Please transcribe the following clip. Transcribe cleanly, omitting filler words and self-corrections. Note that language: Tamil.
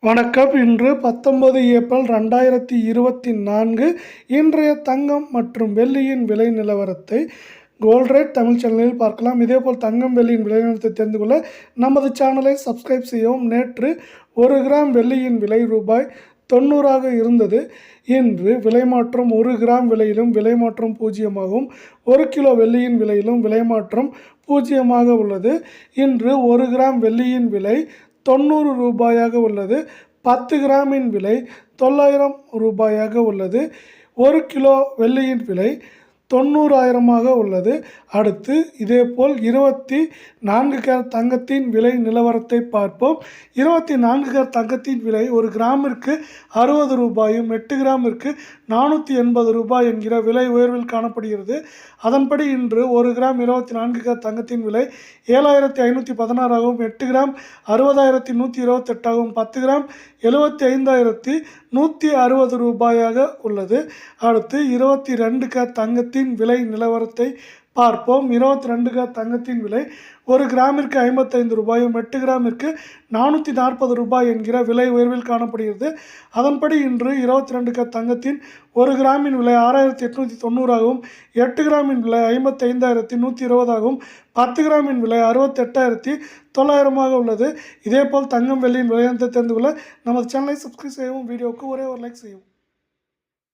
வணக்கம். இன்று 19 ஏப்ரல் 2024. இன்றைய தங்கம் மற்றும் வெள்ளியின் விலை நிலவரத்தை கோல்ட் ரேட் தமிழ் சேனலில் பார்க்கலாம். இதேபோல் தங்கம் வெள்ளியின் விலை நிலவரத்தை தெரிந்து கொள்ள நமது சேனலை சப்ஸ்கிரைப் செய்யவும். நேற்று 1 கிராம் வெள்ளியின் விலை ரூபாய் 90 இருந்தது. இன்று விலை மாற்றம் 1 கிராம் விலையிலும் விலை மாற்றம் 0 1 கிலோ வெள்ளியின் விலையிலும் விலை மாற்றம் 0 உள்ளது. இன்று 1 கிராம் வெள்ளியின் விலை 90 ரூபாயாக உள்ளது. 10 கிராமின் விலை 900 ரூபாயாக உள்ளது. 1 கிலோ வெள்ளியின் விலை 90,000 உள்ளது. அடுத்து இதேபோல் 24 கேரட் தங்கத்தின் விலை நிலவரத்தை பார்ப்போம். 24 கேரட் தங்கத்தின் விலை 1 கிராமிற்கு 60 ரூபாயும் 8 கிராமிற்கு 480 ரூபாய் என்கிற விலை உயர்வில் காணப்படுகிறது. அதன்படி இன்று 1 கிராம் 24 கேரட் தங்கத்தின் விலை 7,516 8 கிராம் 60,128 10 கிராம் 75,160 ரூபாயாக உள்ளது. அடுத்து 22 கேரட் தங்கத்தின் விலை நிலவரத்தை பார்ப்போம். 22 கேரட் தங்கத்தின் விலை 1 கிராமிற்கு 55 ரூபாயும் 8 கிராமிற்கு 440 ரூபாய் என்கிற விலை உயர்வில் காணப்படுகிறது. அதன்படி இன்று 22 கேரட் தங்கத்தின் 1 கிராமின் விலை 6,890 8 கிராமின் விலை 55,120 10 கிராமின் விலை 68,900 உள்ளது. இதேபோல் தங்கம் வெள்ளியின் விலையத்தை தெரிந்து கொள்ள நமது சேனலை சப்ஸ்கிரைப் செய்யவும். வீடியோவுக்கு ஒரே ஒரு லைக் செய்யவும்.